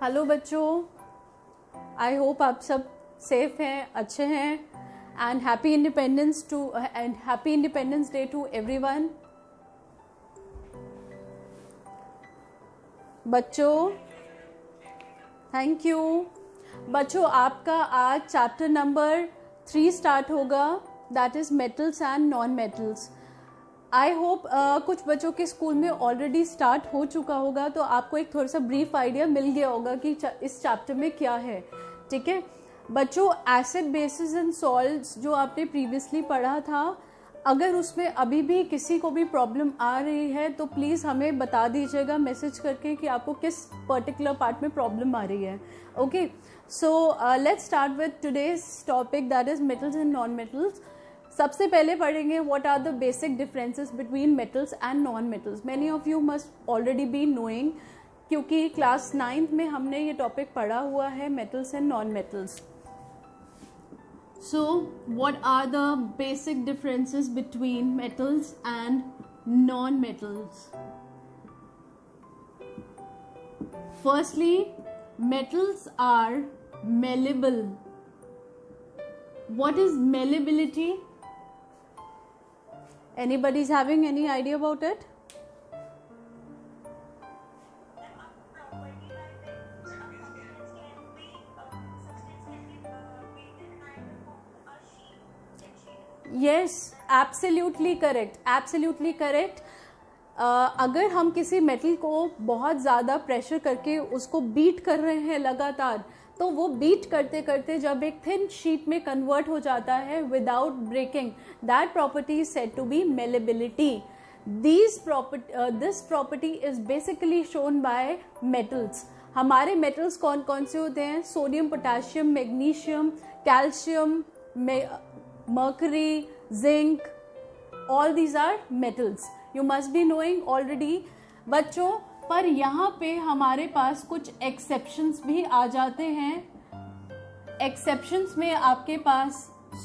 Hello बच्चों, I hope आप सब सेफ हैं, अच्छे हैं and happy independence day to everyone. बच्चों थैंक यू। बच्चों आपका आज चैप्टर नंबर 3 स्टार्ट होगा, that is metals and non metals. I hope कुछ बच्चों के स्कूल में ऑलरेडी स्टार्ट हो चुका होगा, तो आपको एक थोड़ा सा ब्रीफ आइडिया मिल गया होगा कि इस चैप्टर में क्या है। ठीक है बच्चों, एसिड बेसिस एंड सॉल्ट्स जो आपने प्रीवियसली पढ़ा था, अगर उसमें अभी भी किसी को भी प्रॉब्लम आ रही है तो प्लीज़ हमें बता दीजिएगा मैसेज करके कि आपको किस पर्टिकुलर पार्ट में प्रॉब्लम आ रही है। Okay, so let's start with today's topic, that is metals and non metals. सबसे पहले पढ़ेंगे what are the basic differences between metals and non metals. Many of you must already be knowing, क्योंकि class 9th में हमने ये topic पढ़ा हुआ है, metals and non metals. So what are the basic differences between metals and non metals? Firstly, metals are malleable. What is malleability? Anybody is having any idea about it? Yes, absolutely correct, absolutely correct. अगर हम किसी metal को बहुत ज़्यादा pressure करके उसको beat कर रहे हैं लगातार, तो वो बीट करते करते जब एक थिन शीट में कन्वर्ट हो जाता है without breaking, that property is said to be malleability. This property is basically shown by metals. हमारे मेटल्स कौन कौन से होते हैं? Sodium, potassium, magnesium, calcium, mercury, zinc, all these are metals. You must be knowing already बच्चों। पर यहाँ पे हमारे पास कुछ एक्सेप्शंस भी आ जाते हैं। एक्सेप्शंस में आपके पास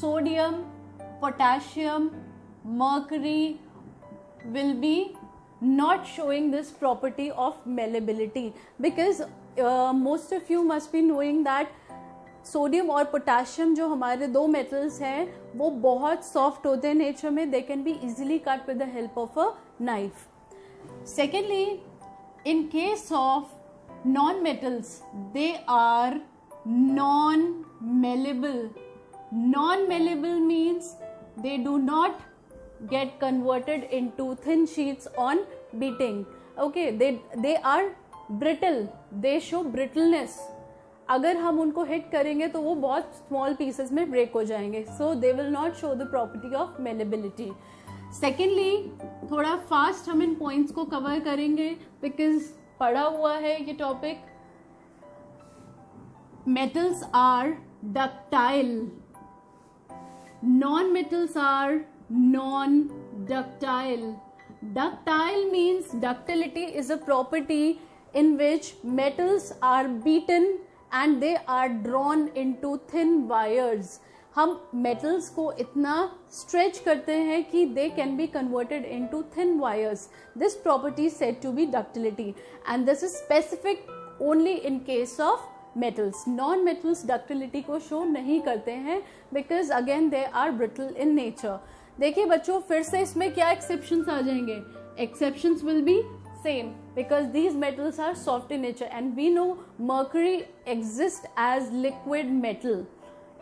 sodium, potassium, mercury will be not showing this property of malleability, because most of you must be knowing that sodium और पोटेशियम जो हमारे दो मेटल्स हैं वो बहुत सॉफ्ट होते हैं नेचर में, दे can be easily cut with the help of a knife. Secondly, in case of non-metals, they are non-malleable. Non-malleable means they do not get converted into thin sheets on beating. Okay, they are brittle. They show brittleness. अगर हम उनको hit करेंगे तो वो बहुत small pieces में break हो जाएंगे, so they will not show the property of malleability. Secondly, थोड़ा फास्ट हम इन पॉइंट्स को कवर करेंगे बिकॉज पढ़ा हुआ है ये topic. Metals are ductile, non metals are non ductile. Ductile means ductility is a property in which metals are beaten and they are drawn into thin wires. हम metals को इतना stretch करते हैं कि they can be converted into thin wires. This property said to be ductility and this is specific only in case of metals. Non metals ductility को show नहीं करते हैं because again they are brittle in nature. देखिए बच्चों, फिर से इसमें क्या एक्सेप्शंस आ जाएंगे? Exceptions will be same because these metals are soft in nature and we know mercury exists as liquid metal.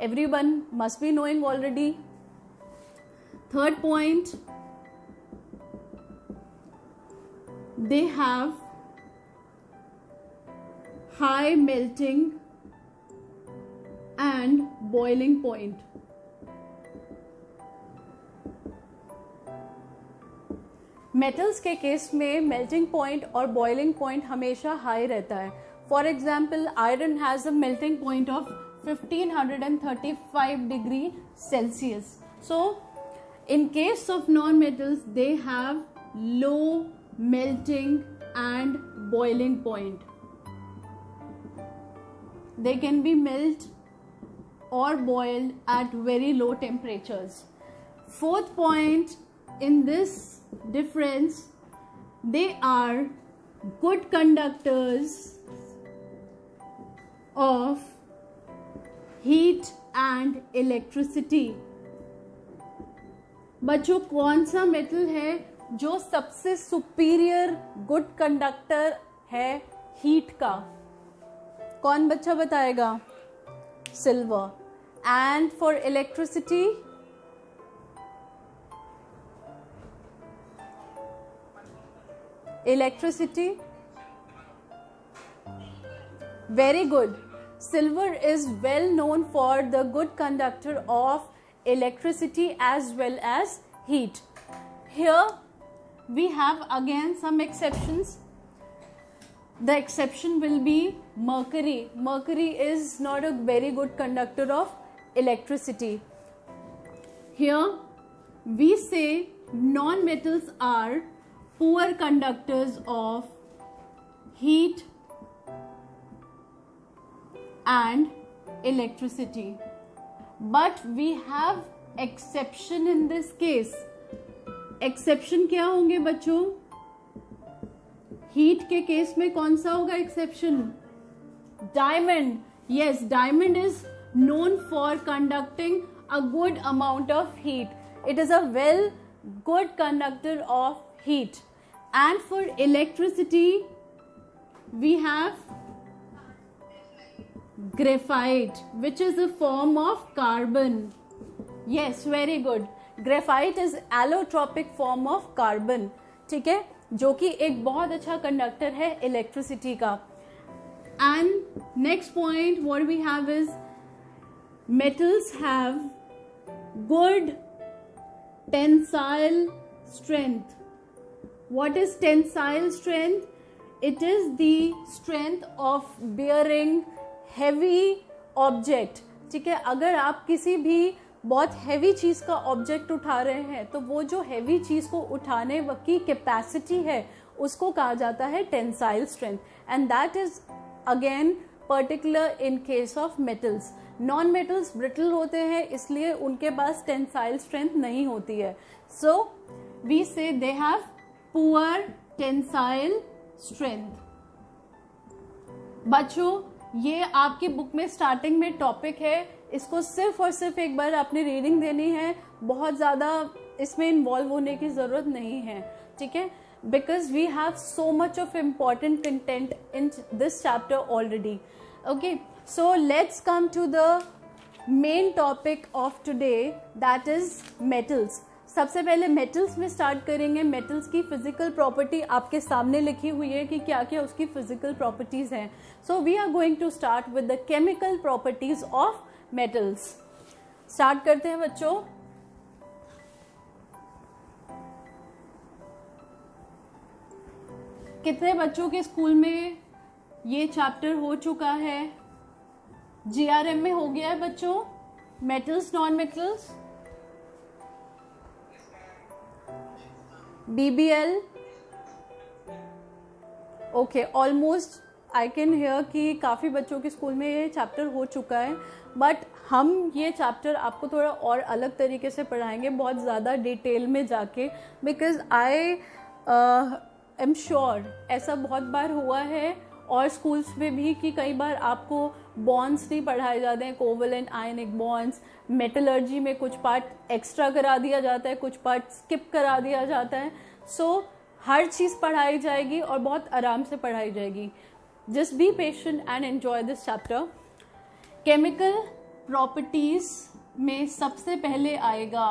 Everyone must be knowing already. Third point, they have high melting and boiling point. Metals के case में melting point और boiling point हमेशा high रहता है। For example, iron has a melting point of 1535 degree Celsius. So in case of non metals they have low melting and boiling point. They can be melt और boiled at very low temperatures. Fourth point in this difference, they are good conductors of heat and electricity. बच्चों कौन सा metal है जो सबसे superior good conductor है heat का? कौन बच्चा बताएगा? Silver. And for electricity? Electricity, very good. Silver is well known for the good conductor of electricity as well as heat. Here we have again some exceptions. The exception will be mercury. Mercury is not a very good conductor of electricity. Here we say non-metals are poor conductors of heat and electricity, but we have exception in this case. exception क्या होंगे बच्चों? Heat के case में कौन सा होगा exception? Diamond. yes, diamond is known for conducting a good amount of heat. It is a well good conductor of heat. And for electricity we have graphite, which is a form of carbon. yes, very good. graphite is allotropic form of carbon. ठीक है, जो कि एक बहुत अच्छा conductor है electricity का. And next point what we have is metals have good tensile strength. What is tensile strength? It is the strength of bearing heavy object. ठीक है, अगर आप किसी भी बहुत हैवी चीज का ऑब्जेक्ट उठा रहे हैं तो वो जो हैवी चीज को उठाने की कैपेसिटी है उसको कहा जाता है tensile strength. And that is again particular in case of metals. Non metals brittle होते हैं इसलिए उनके पास टेंसाइल स्ट्रेंथ नहीं होती है. सो वी से they have poor tensile strength. बच्चों ये आपकी बुक में स्टार्टिंग में टॉपिक है, इसको सिर्फ और सिर्फ एक बार आपने रीडिंग देनी है, बहुत ज़्यादा इसमें इन्वॉल्व होने की ज़रूरत नहीं है. ठीक है, because we have so much of important content in this chapter already. Okay, so let's come to the main topic of today, that is metals. सबसे पहले मेटल्स में स्टार्ट करेंगे. मेटल्स की फिजिकल प्रॉपर्टी आपके सामने लिखी हुई है कि क्या क्या उसकी फिजिकल प्रॉपर्टीज हैं. So we are going to start with the chemical properties of metals. Start करते हैं बच्चों. कितने बच्चों के स्कूल में ये चैप्टर हो चुका है? जीआरएम में हो गया है बच्चों metals non metals? BBL? Okay, almost I can hear कि काफ़ी बच्चों के स्कूल में ये चैप्टर हो चुका है. बट हम ये चैप्टर आपको थोड़ा और अलग तरीके से पढ़ाएंगे, बहुत ज़्यादा डिटेल में जाके, बिकॉज आई एम श्योर ऐसा बहुत बार हुआ है और स्कूल्स में भी कि कई बार आपको बॉन्ड्स नहीं पढ़ाए जाते हैं, कोवलेंट आयनिक बॉन्ड्स. मेटलर्जी में कुछ पार्ट एक्स्ट्रा करा दिया जाता है, कुछ पार्ट स्किप करा दिया जाता है. सो हर चीज़ पढ़ाई जाएगी और बहुत आराम से पढ़ाई जाएगी. Just be patient and enjoy this chapter. Chemical properties में सबसे पहले आएगा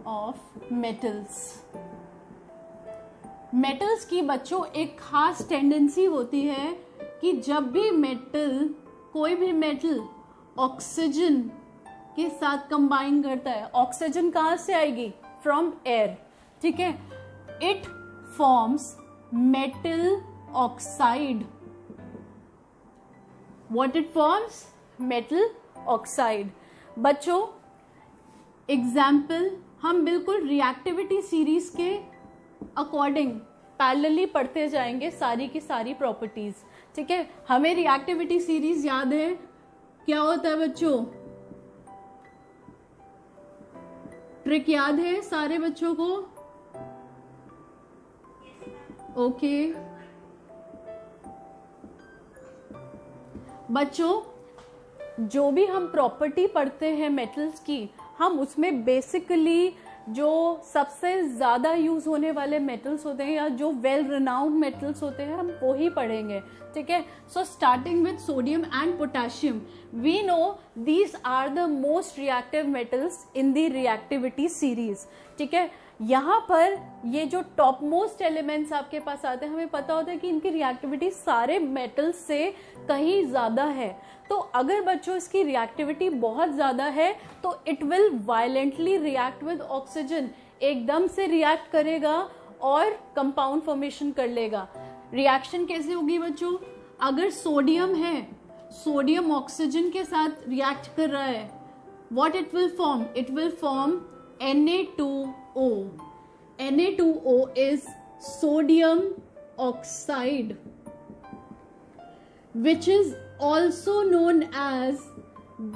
ऑफ मेटल्स. मेटल्स की बच्चों एक खास टेंडेंसी होती है कि जब भी मेटल, कोई भी मेटल ऑक्सीजन के साथ कंबाइन करता है, ऑक्सीजन कहां से आएगी? From air. ठीक है, it forms metal oxide. What it forms? Metal oxide. बच्चों एग्जाम्पल हम बिल्कुल रिएक्टिविटी सीरीज के अकॉर्डिंग पैरेलली पढ़ते जाएंगे सारी की सारी प्रॉपर्टीज. ठीक है, हमें रिएक्टिविटी सीरीज याद है, क्या होता है बच्चों? ट्रिक याद है सारे बच्चों को? ओके बच्चों, जो भी हम प्रॉपर्टी पढ़ते हैं मेटल्स की, हम उसमें बेसिकली जो सबसे ज़्यादा यूज़ होने वाले मेटल्स होते हैं या जो वेल रिनाउंड मेटल्स होते हैं, हम वो ही पढ़ेंगे, ठीक है। So starting with sodium and potassium, we know these are the most reactive metals in the reactivity series, ठीक है। यहाँ पर ये जो टॉप मोस्ट एलिमेंट्स आपके पास आते हैं, हमें पता होता है कि इनकी रिएक्टिविटी सारे मेटल्स से कहीं ज़्यादा है। तो अगर बच्चों इसकी रिएक्टिविटी बहुत ज़्यादा है तो it will violently react with oxygen, एकदम से रिएक्ट करेगा और कंपाउंड फॉर्मेशन कर लेगा। रिएक्शन कैसे होगी बच्चों? अगर सोडियम है, सोडियम ऑक्सीजन के साथ रिएक्ट कर रहा है, what it will form? It will form Na2O. Na2O is sodium oxide, which is also known as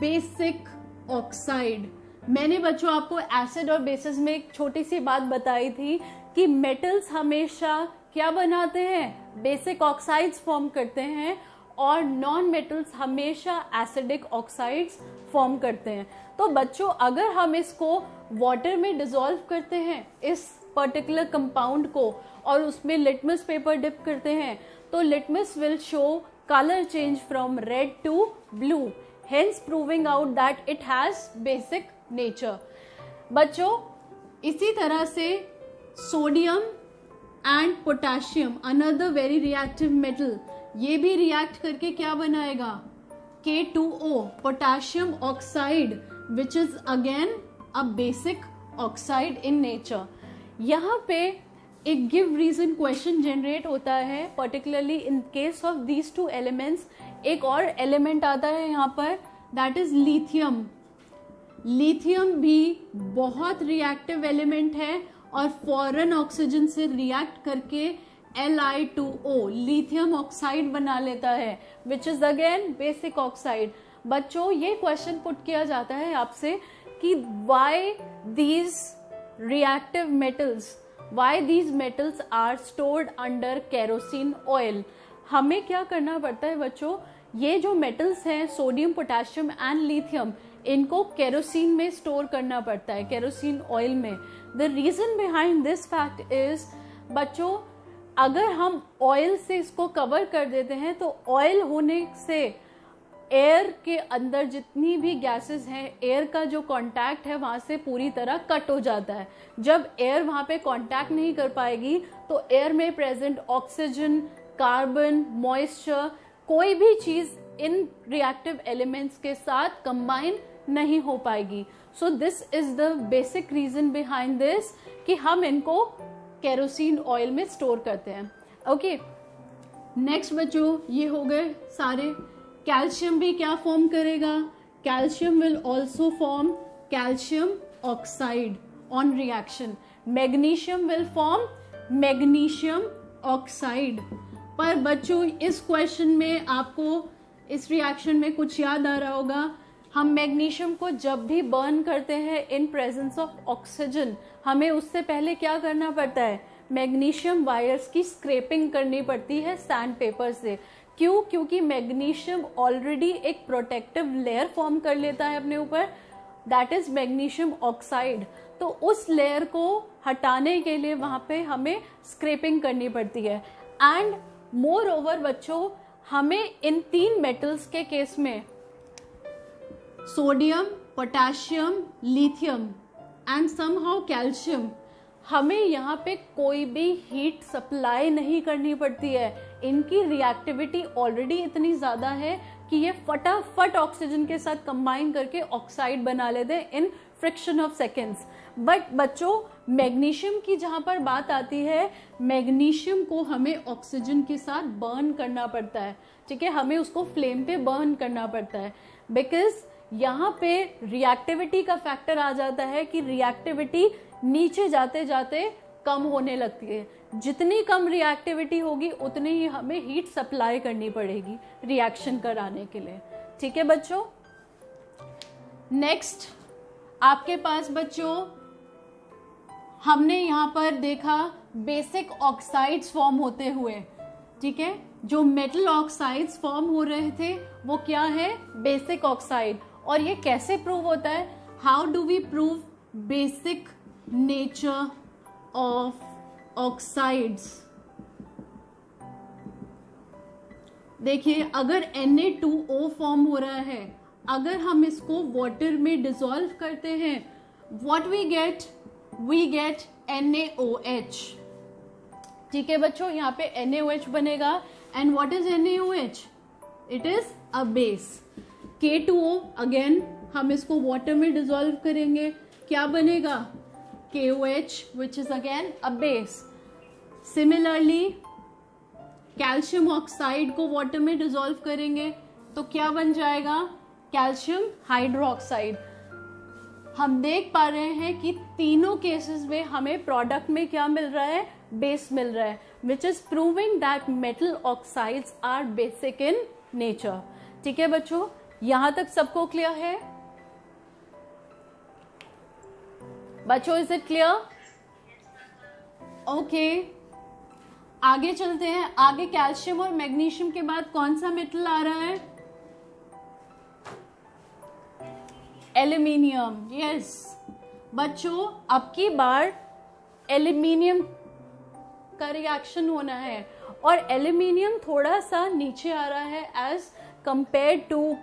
basic oxide. मैंने बच्चों आपको एसिड और बेसिस में एक छोटी सी बात बताई थी कि मेटल्स हमेशा क्या बनाते हैं? बेसिक ऑक्साइड्स फॉर्म करते हैं और नॉन मेटल्स हमेशा एसिडिक ऑक्साइड्स फॉर्म करते हैं। तो बच्चों अगर हम इसको वाटर में डिसॉल्व करते हैं इस पर्टिकुलर कंपाउंड को और उसमें लिटमस पेपर डिप करते हैं, तो litmus will show color change from red to blue, hence proving out that it has basic nature. बच्चों इसी तरह से sodium and potassium, another very reactive metal, ये भी रिएक्ट करके क्या बनाएगा? K2O, potassium oxide, which is again a basic oxide in nature. यहाँ पे एक गिव रीजन क्वेश्चन जनरेट होता है, particularly in case of these two elements. एक और एलिमेंट आता है यहाँ पर, दैट इज लिथियम। लिथियम भी बहुत रिएक्टिव एलिमेंट है और फॉरेन ऑक्सीजन से रिएक्ट करके Li2O, लिथियम ऑक्साइड बना लेता है, which is again basic oxide. बच्चों ये क्वेश्चन पुट किया जाता है आपसे कि why these reactive metals, why these metals are stored under kerosene oil। हमें क्या करना पड़ता है बच्चों? ये जो मेटल्स हैं सोडियम, पोटेशियम एंड लिथियम, इनको केरोसिन में स्टोर करना पड़ता है, केरोसिन ऑयल में। The reason behind this fact is बच्चों, अगर हम ऑयल से इसको कवर कर देते हैं तो ऑयल होने से एयर के अंदर जितनी भी गैसेस हैं, एयर का जो कांटेक्ट है वहाँ से पूरी तरह कट हो जाता है। जब एयर वहाँ पे कांटेक्ट नहीं कर पाएगी तो एयर में प्रेजेंट ऑक्सीजन, कार्बन, मॉइस्चर, कोई भी चीज़ इन रिएक्टिव एलिमेंट्स के साथ कंबाइन नहीं हो पाएगी। So this is the basic reason behind this कि हम इनको केरोसिन ऑयल में स्टोर करते हैं। ओके, नेक्स्ट बच्चों ये हो गए सारे। कैल्शियम भी क्या फॉर्म करेगा? Calcium will also form calcium oxide on reaction. Magnesium will form magnesium oxide. पर बच्चों इस क्वेश्चन में आपको इस रिएक्शन में कुछ याद आ रहा होगा, हम मैग्नीशियम को जब भी बर्न करते हैं इन प्रेजेंस ऑफ ऑक्सीजन, हमें उससे पहले क्या करना पड़ता है? मैग्नीशियम वायर्स की स्क्रैपिंग करनी पड़ती है सैंड पेपर से। क्यों? क्योंकि मैग्नीशियम ऑलरेडी एक प्रोटेक्टिव लेयर फॉर्म कर लेता है अपने ऊपर, दैट इज मैग्नीशियम ऑक्साइड। तो उस लेयर को हटाने के लिए वहां पे हमें स्क्रैपिंग करनी पड़ती है। एंड मोर ओवर बच्चों, हमें इन तीन मेटल्स के केस में sodium, potassium, lithium and somehow calcium, हमें यहाँ पे कोई भी हीट सप्लाई नहीं करनी पड़ती है। इनकी रिएक्टिविटी ऑलरेडी इतनी ज़्यादा है कि ये फटाफट ऑक्सीजन के साथ कंबाइन करके ऑक्साइड बना लेते हैं इन फ्रिक्शन ऑफ सेकेंड्स। बट बच्चों मैग्नीशियम की जहाँ पर बात आती है, मैग्नीशियम को हमें ऑक्सीजन के साथ बर्न करना पड़ता है, ठीक है, हमें उसको फ्लेम पे बर्न करना पड़ता है। बिकॉज यहाँ पे रिएक्टिविटी का फैक्टर आ जाता है कि रिएक्टिविटी नीचे जाते जाते कम होने लगती है। जितनी कम रिएक्टिविटी होगी उतनी ही हमें हीट सप्लाई करनी पड़ेगी रिएक्शन कराने के लिए, ठीक है बच्चों। नेक्स्ट आपके पास बच्चों हमने यहाँ पर देखा बेसिक ऑक्साइड्स फॉर्म होते हुए, ठीक है। जो मेटल ऑक्साइड्स फॉर्म हो रहे थे वो क्या है, बेसिक ऑक्साइड। और ये कैसे प्रूव होता है, how do we prove basic nature of oxides. देखिए अगर Na2O फॉर्म हो रहा है, अगर हम इसको वाटर में डिसॉल्व करते हैं, व्हाट वी गेट NaOH, ठीक है बच्चों। यहाँ पे NaOH बनेगा and what is NaOH, it is a base. K2O again हम इसको वाटर में डिसॉल्व करेंगे, क्या बनेगा, KOH which is again a base. Similarly calcium oxide को वाटर में डिसॉल्व करेंगे तो क्या बन जाएगा, कैल्शियम हाइड्रोक्साइड। हम देख पा रहे हैं कि तीनों केसेस में हमें प्रोडक्ट में क्या मिल रहा है, बेस मिल रहा है, which is proving that metal oxides are basic in nature. ठीक है बच्चों, यहां तक सबको क्लियर है बच्चों, इज इट क्लियर? ओके, आगे चलते हैं। आगे कैल्शियम और मैग्नीशियम के बाद कौन सा मेटल आ रहा है, एल्यूमिनियम। यस बच्चों, अब की बार एल्यूमिनियम का रिएक्शन होना है और एल्यूमिनियम थोड़ा सा नीचे आ रहा है as compare to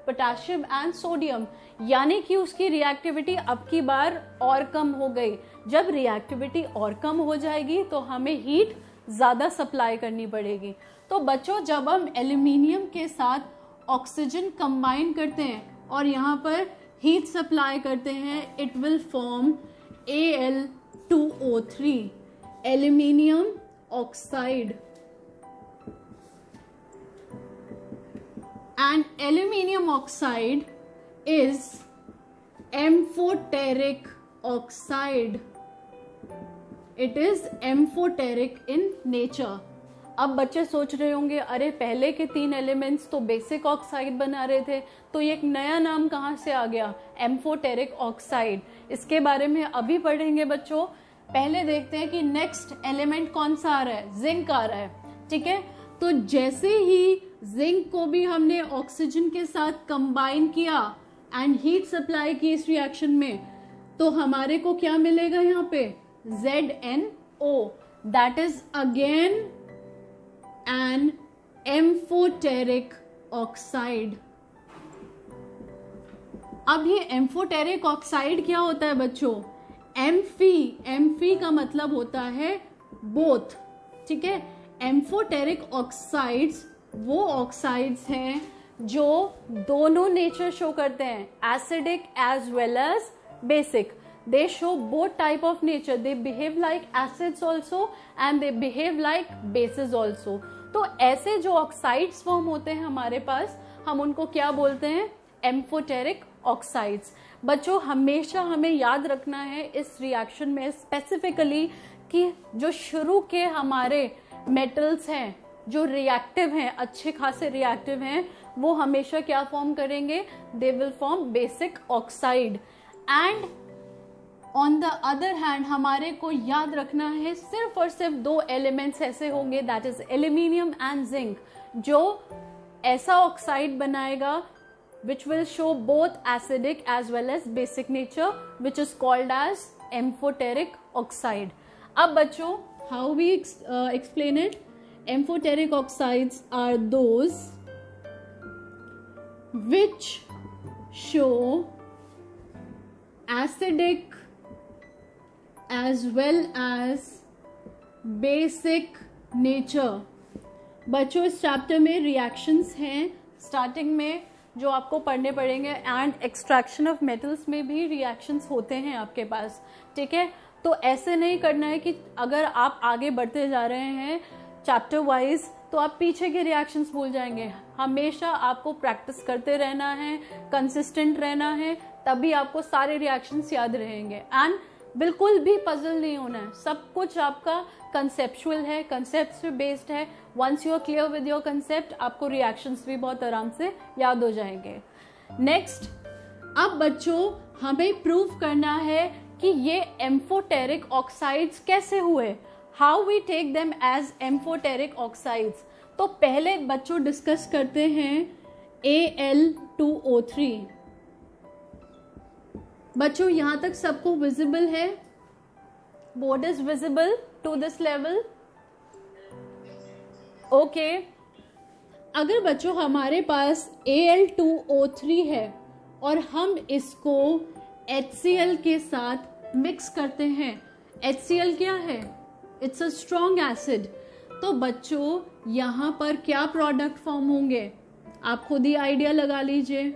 potassium and sodium, यानी कि उसकी रिएक्टिविटी अब की बार और कम हो गई। जब रिएक्टिविटी और कम हो जाएगी तो हमें हीट ज्यादा सप्लाई करनी पड़ेगी। तो बच्चों, जब हम एल्यूमिनियम के साथ ऑक्सीजन कंबाइन करते हैं और यहाँ पर हीट सप्लाई करते हैं, it will form Al2O3, aluminium oxide. And aluminium oxide is amphoteric oxide, it is amphoteric in nature. अब बच्चे सोच रहे होंगे, अरे पहले के 3 एलिमेंट्स तो बेसिक ऑक्साइड बना रहे थे, तो ये एक नया नाम कहाँ से आ गया, एम्फोटेरिक ऑक्साइड। इसके बारे में अभी पढ़ेंगे बच्चों। पहले देखते हैं कि नेक्स्ट एलिमेंट कौन सा आ रहा है, जिंक आ रहा है। ठीक है, तो जैसे ही जिंक को भी हमने ऑक्सीजन के साथ कंबाइन किया एंड हीट सप्लाई की इस रिएक्शन में, तो हमारे को क्या मिलेगा यहाँ पे, ZnO, that is again an amphoteric oxide. अब ये एम्फोटेरिक ऑक्साइड क्या होता है बच्चों, एम्फी का मतलब होता है बोथ। ठीक है, एम्फोटेरिक ऑक्साइड्स वो ऑक्साइड्स हैं जो दोनों नेचर शो करते हैं, acidic as well as basic. They show both type of nature. They behave like acids also and they behave like bases also. तो ऐसे जो ऑक्साइड्स फॉर्म होते हैं हमारे पास, हम उनको क्या बोलते हैं, एम्फोटेरिक ऑक्साइड्स। बच्चों, हमेशा हमें याद रखना है इस रिएक्शन में स्पेसिफिकली कि जो शुरू के हमारे मेटल्स हैं जो रिएक्टिव हैं, अच्छे खासे रिएक्टिव हैं, वो हमेशा क्या फॉर्म करेंगे, they will form basic oxide. And on the other hand हमारे को याद रखना है सिर्फ और सिर्फ 2 एलिमेंट्स ऐसे होंगे, that is aluminium and zinc, जो ऐसा ऑक्साइड बनाएगा which will show both acidic as well as basic nature, which is called as amphoteric oxide. अब बच्चों, how we explain it, amphoteric oxides are those which show acidic as well as basic nature। बच्चों, इस chapter में reactions हैं starting में जो आपको पढ़ने पड़ेंगे, एंड एक्सट्रैक्शन ऑफ मेटल्स में भी रिएक्शंस होते हैं आपके पास। ठीक है, तो ऐसे नहीं करना है कि अगर आप आगे बढ़ते जा रहे हैं चैप्टर वाइज तो आप पीछे के रिएक्शंस भूल जाएंगे। हमेशा आपको प्रैक्टिस करते रहना है, कंसिस्टेंट रहना है, तभी आपको सारे रिएक्शंस याद रहेंगे। एंड बिल्कुल भी पजल नहीं होना है, सब कुछ आपका कंसेप्चुअल है, कंसेप्ट पे बेस्ड है। Once you are clear with your concept, आपको रिएक्शंस भी बहुत आराम से याद हो जाएंगे। नेक्स्ट, अब बच्चों हमें प्रूव करना है कि ये एम्फोटेरिक ऑक्साइड्स कैसे हुए, how we take them as amphoteric oxides. तो पहले बच्चों डिस्कस करते हैं Al2O3। बच्चों यहां तक सबको विजिबल है? Board is visible to this level? Okay. अगर बच्चों हमारे पास Al2O3 है और हम इसको HCl के साथ मिक्स करते हैं, HCl क्या है? It's a strong acid. तो बच्चों यहां पर क्या प्रोडक्ट फॉर्म होंगे, आप खुद ही आइडिया लगा लीजिए।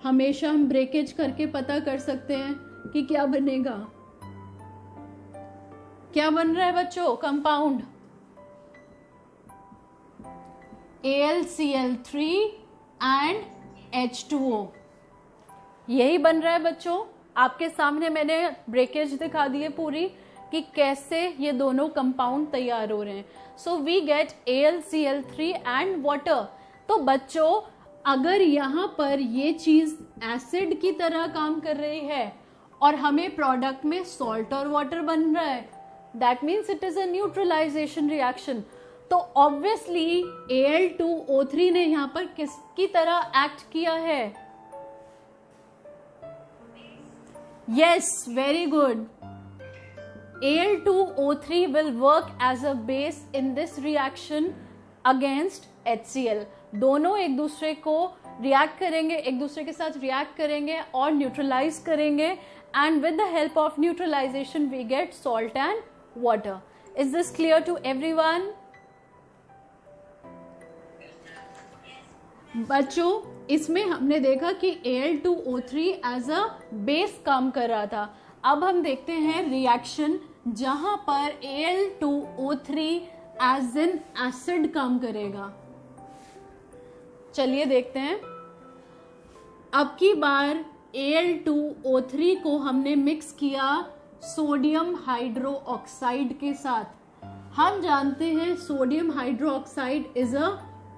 हमेशा हम ब्रेकेज करके पता कर सकते हैं कि क्या बनेगा। क्या बन रहा है बच्चों? कंपाउंड AlCl3 एंड H2O, यही बन रहा है बच्चों। आपके सामने मैंने ब्रेकेज दिखा दी है पूरी कि कैसे ये दोनों कंपाउंड तैयार हो रहे हैं। So we get AlCl3 and water. तो बच्चों अगर यहाँ पर ये चीज एसिड की तरह काम कर रही है और हमें प्रोडक्ट में सॉल्ट और वाटर बन रहा है, that means it is a neutralisation reaction. तो ऑब्वियसली Al2O3 ने यहाँ पर किसकी तरह एक्ट किया है? Yes, very good. Al2O3 will work as a base in this reaction against HCl। दोनों एक दूसरे को रिएक्ट करेंगे, एक दूसरे के साथ रिएक्ट करेंगे और न्यूट्रलाइज करेंगे, and with the help of neutralisation we get salt and water. Is this clear to everyone? बच्चों इसमें हमने देखा कि Al2O3 एज अ बेस काम कर रहा था। अब हम देखते हैं रिएक्शन जहां पर Al2O3 एज एन एसिड काम करेगा। चलिए देखते हैं। अब की बार Al2O3 को हमने मिक्स किया सोडियम हाइड्रो ऑक्साइड के साथ। हम जानते हैं sodium hydro oxide is a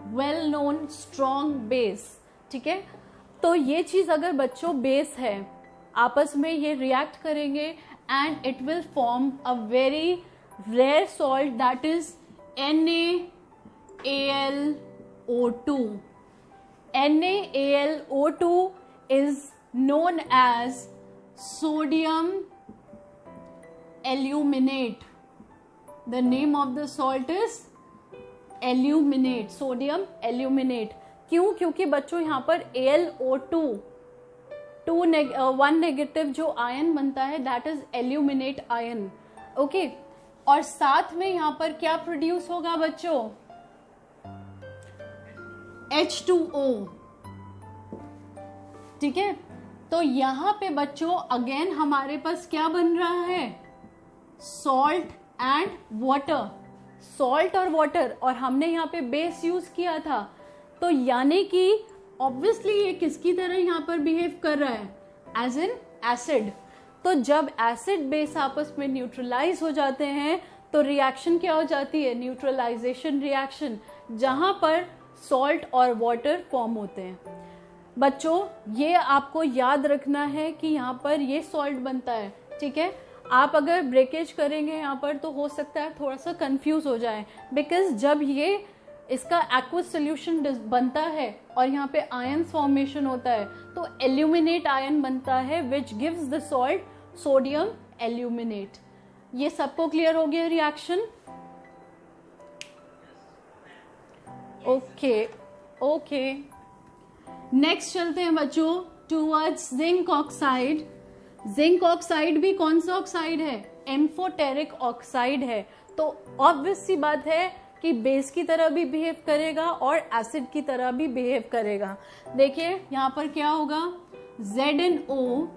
well known strong base, ठीक है। तो ये चीज अगर बच्चों बेस है, आपस में ये रिएक्ट करेंगे and it will form a very rare salt that is NaAlO2। NaAlO2 is known as sodium aluminate. The name of the salt is aluminate, sodium aluminate। क्यों? क्योंकि बच्चों यहाँ पर AlO2 1 नेगेटिव जो आयन बनता है that is aluminate ion, okay. और साथ में यहाँ पर क्या प्रोड्यूस होगा बच्चों? H2O, ठीक है। तो यहाँ पे बच्चों अगेन हमारे पास क्या बन रहा है? सॉल्ट एंड वाटर, सॉल्ट और वाटर, और हमने यहाँ पे बेस यूज किया था। तो यानी कि ऑब्वियसली ये किसकी तरह यहाँ पर बिहेव कर रहा है? As an acid. तो जब एसिड बेस आपस में न्यूट्रलाइज हो जाते हैं तो रिएक्शन क्या हो जाती है? न्यूट्रलाइजेशन रिएक्शन, जहां पर सॉल्ट और वाटर फॉर्म होते हैं। बच्चों ये आपको याद रखना है कि यहाँ पर ये सॉल्ट बनता है, ठीक है। आप अगर ब्रेकेज करेंगे यहाँ पर तो हो सकता है थोड़ा सा कंफ्यूज हो जाए, बिकॉज जब ये इसका एक्वस सोल्यूशन बनता है और यहाँ पे आयन फॉर्मेशन होता है तो एल्यूमिनेट आयन बनता है which gives the salt sodium aluminate. ये सबको क्लियर हो गया रिएक्शन? ओके ओके, नेक्स्ट चलते हैं बच्चों towards zinc oxide. Zinc oxide भी कौन सा ऑक्साइड है? एम्फोटेरिक ऑक्साइड है। तो ऑब्वियस सी बात है कि बेस की तरह भी बिहेव करेगा और एसिड की तरह भी बिहेव करेगा। देखिए यहाँ पर क्या होगा? ZnO,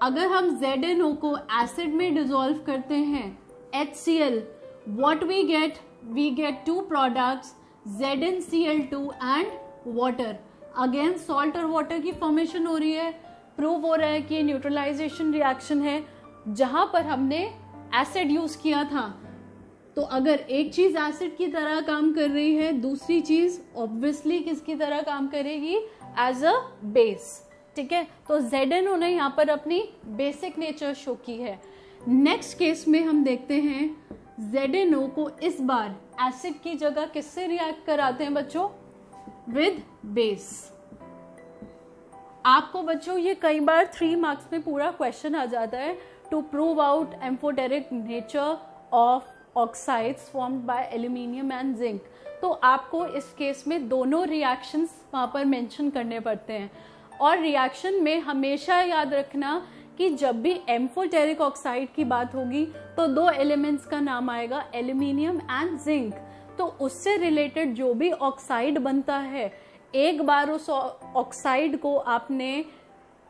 अगर हम ZnO को एसिड में डिसॉल्व करते हैं HCl, what we get? We get two products ZnCl2 and water. Again salt और वाटर की फॉर्मेशन हो रही है, प्रूव हो रहा है कि न्यूट्रलाइजेशन रिएक्शन है जहां पर हमने एसिड यूज किया था। तो अगर एक चीज एसिड की तरह काम कर रही है, दूसरी चीज ऑब्वियसली किसकी तरह काम करेगी? As a base. ठीक है, तो ZnO ने यहाँ पर अपनी बेसिक नेचर शो की है। नेक्स्ट केस में हम देखते हैं ZnO को इस बार एसिड की जगह किससे रिएक्ट कराते हैं बच्चों? With base. आपको बच्चों ये कई बार 3 मार्क्स में पूरा क्वेश्चन आ जाता है, to prove out amphoteric nature of oxides formed by aluminium and zinc. तो आपको इस केस में दोनों रिएक्शंस वहां पर मेंशन करने पड़ते हैं। और रिएक्शन में हमेशा याद रखना कि जब भी एम्फोटेरिक ऑक्साइड की बात होगी तो 2 एलिमेंट्स का नाम आएगा, एल्यूमिनियम एंड जिंक। तो उससे रिलेटेड जो भी ऑक्साइड बनता है, एक बार उस ऑक्साइड को आपने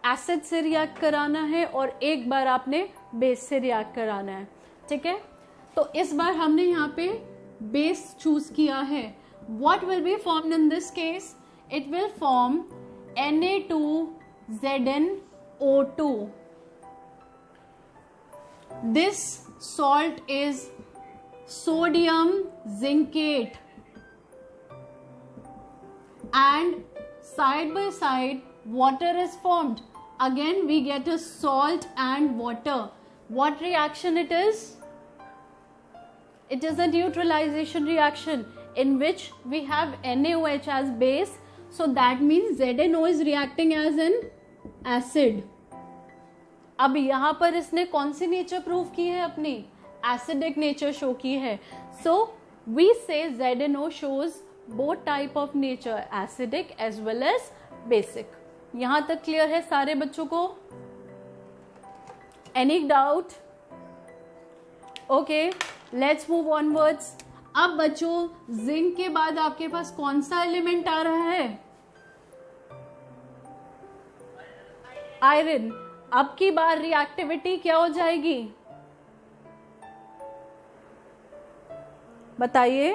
एसिड से रिएक्ट कराना है और एक बार आपने बेस से रिएक्ट कराना है। ठीक है, तो इस बार हमने यहाँ पे बेस चूज किया है। What will be formed in this case? It will form Na2ZnO2. This salt is sodium zincate, and side by side water is formed. Again we get a salt and water. What reaction it is? It is a neutralization reaction in which we have NaOH as base, so that means ZnO is reacting as an acid. अब यहाँ पर इसने कौन see nature prove की है? अपनी acidic nature show की है। सो वी से ZnO shows both type of nature, acidic as well as basic. यहाँ तक क्लियर है सारे बच्चों को? Any doubt? Okay, let's move onwards. अब बच्चों जिंक के बाद आपके पास कौन सा एलिमेंट आ रहा है? आयरन। अब की बार रिएक्टिविटी क्या हो जाएगी? बताइए।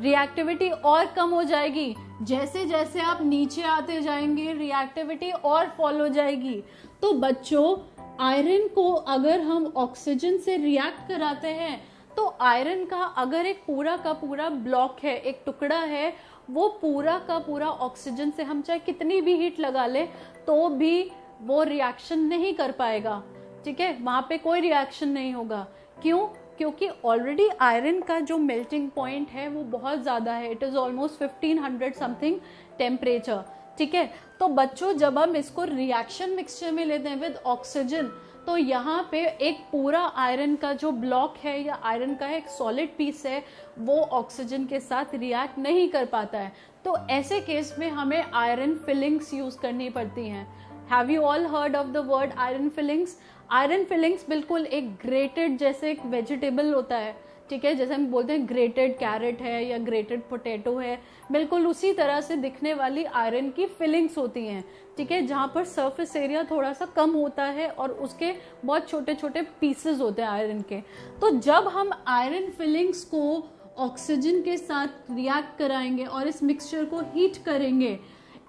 रिएक्टिविटी और कम हो जाएगी। जैसे जैसे आप नीचे आते जाएंगे रिएक्टिविटी और फॉल हो जाएगी। तो बच्चों आयरन को अगर हम ऑक्सीजन से रिएक्ट कराते हैं तो आयरन का अगर एक पूरा का पूरा ब्लॉक है, एक टुकड़ा है, वो पूरा का पूरा ऑक्सीजन से हम चाहे कितनी भी हीट लगा ले तो भी वो रिएक्शन नहीं कर पाएगा। ठीक है, वहां पे कोई रिएक्शन नहीं होगा। क्यों? क्योंकि ऑलरेडी आयरन का जो मेल्टिंग पॉइंट है वो बहुत ज्यादा है। It is almost 1500 something temperature. ठीक है, तो बच्चों जब हम इसको रिएक्शन मिक्सचर में लेते हैं विद ऑक्सीजन तो यहाँ पे एक पूरा आयरन का जो ब्लॉक है या आयरन का एक सॉलिड पीस है वो ऑक्सीजन के साथ रिएक्ट नहीं कर पाता है। तो ऐसे केस में हमें आयरन फिलिंग्स यूज करनी पड़ती हैं। Have you all heard of the word iron filings? Iron filings बिल्कुल एक ग्रेटेड जैसे एक वेजिटेबल होता है। ठीक है, जैसे हम बोलते हैं ग्रेटेड कैरेट है या ग्रेटेड पोटैटो है, बिल्कुल उसी तरह से दिखने वाली आयरन की फिलिंग्स होती हैं। ठीक है, जहाँ पर सरफेस एरिया थोड़ा सा कम होता है और उसके बहुत छोटे छोटे पीसेस होते हैं आयरन के। तो जब हम आयरन फिलिंग्स को ऑक्सीजन के साथ रिएक्ट कराएंगे और इस मिक्सचर को हीट करेंगे,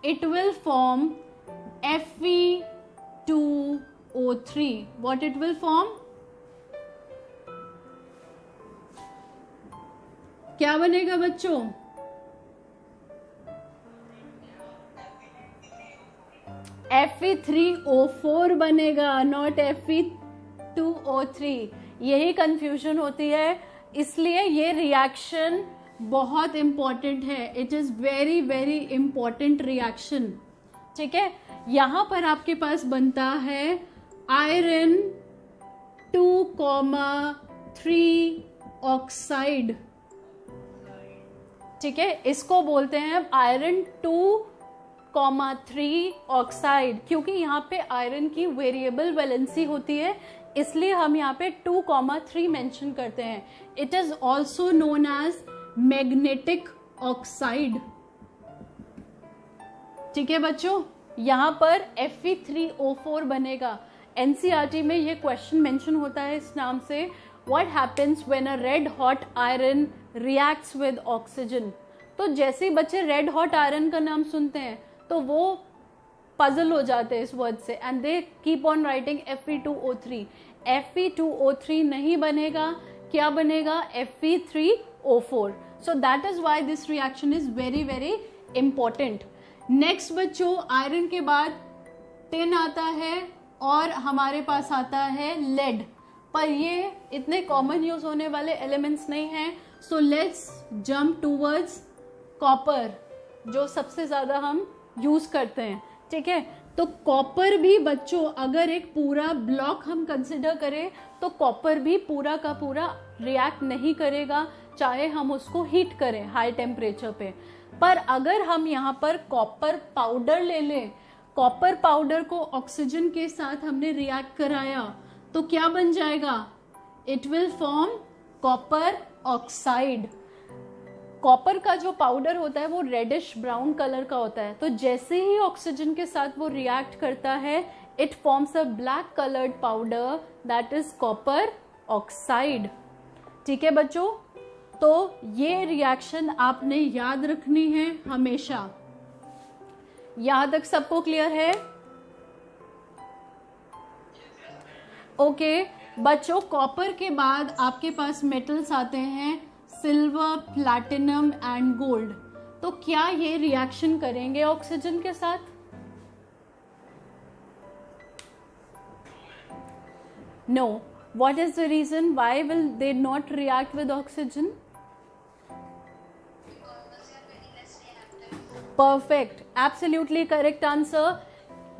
it will form Fe2O3. What it will form? क्या बनेगा बच्चों? Fe3O4 बनेगा, नॉट Fe2O3। यही कंफ्यूजन होती है, इसलिए ये रिएक्शन बहुत इंपॉर्टेंट है। It is very very important reaction. ठीक है, यहां पर आपके पास बनता है आयरन 2,3 ऑक्साइड। ठीक है, इसको बोलते हैं आयरन 2,3 ऑक्साइड। क्योंकि यहाँ पे आयरन की वेरिएबल वैलेंसी होती है इसलिए हम यहाँ पे 2,3 मेंशन करते हैं। It is also known as magnetic oxide. ठीक है बच्चों, यहाँ पर Fe3O4 बनेगा। एनसीईआरटी में ये क्वेश्चन मेंशन होता है इस नाम से, what happens when a red hot iron reacts with oxygen. तो जैसे ही बच्चे रेड हॉट आयरन का नाम सुनते हैं तो वो पजल हो जाते हैं इस वर्ड से and they keep on writing Fe2O3। Fe2O3 नहीं बनेगा, क्या बनेगा? Fe3O4। So that is why this reaction is very very important. Next बच्चों, आयरन के बाद टिन आता है और हमारे पास आता है लेड, पर ये इतने कॉमन यूज होने वाले एलिमेंट्स नहीं हैं। So let's jump towards copper, जो सबसे ज्यादा हम यूज करते हैं, ठीक है। तो कॉपर भी बच्चों, अगर एक पूरा ब्लॉक हम कंसिडर करें तो कॉपर भी पूरा का पूरा रिएक्ट नहीं करेगा, चाहे हम उसको हीट करें हाई टेम्परेचर पे। पर अगर हम यहाँ पर कॉपर पाउडर ले लें, कॉपर पाउडर को ऑक्सीजन के साथ हमने रिएक्ट कराया तो क्या बन जाएगा? It will form copper oxide. Copper का जो पाउडर होता है वो रेडिश ब्राउन कलर का होता है, तो जैसे ही ऑक्सीजन के साथ वो रिएक्ट करता है it forms a black coloured powder, that is copper oxide. ठीक है बच्चों, तो ये रिएक्शन आपने याद रखनी है हमेशा। यहां तक सबको क्लियर है? ओके बच्चों, कॉपर के बाद आपके पास मेटल्स आते हैं सिल्वर, प्लैटिनम एंड गोल्ड। तो क्या ये रिएक्शन करेंगे ऑक्सीजन के साथ? No. What is the reason? Why will they not react with oxygen? Perfect, absolutely correct answer.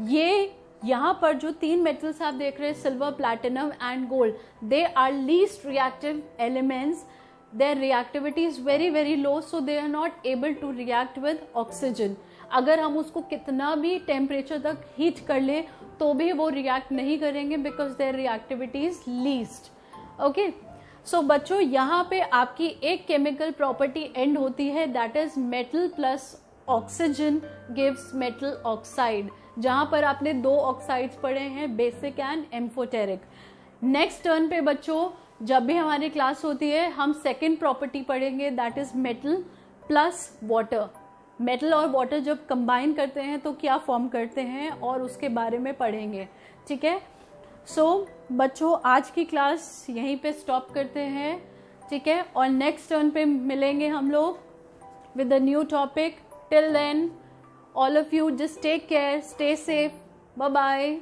ये यहाँ पर जो तीन मेटल्स आप देख रहे हैं, silver, platinum and gold, they are least reactive elements. Their reactivity is very very low, so they are not able to react with oxygen. अगर हम उसको कितना भी टेम्परेचर तक हीट कर ले तो भी वो रिएक्ट नहीं करेंगे, because their reactivity is least. Okay, so बच्चों यहाँ पे आपकी एक केमिकल प्रॉपर्टी एंड होती है, that is metal plus oxygen gives metal oxide, जहां पर आपने दो ऑक्साइड्स पढ़े हैं, basic and amphoteric. Next turn पे बच्चों जब भी हमारी क्लास होती है हम सेकेंड प्रॉपर्टी पढ़ेंगे, that is metal plus water. Metal और वाटर जब कंबाइन करते हैं तो क्या फॉर्म करते हैं और उसके बारे में पढ़ेंगे, ठीक है। सो बच्चों आज की क्लास यहीं पे स्टॉप करते हैं, ठीक है, और नेक्स्ट टर्न पे मिलेंगे हम लोग with a new topic. Till then all of you just take care, stay safe, bye bye.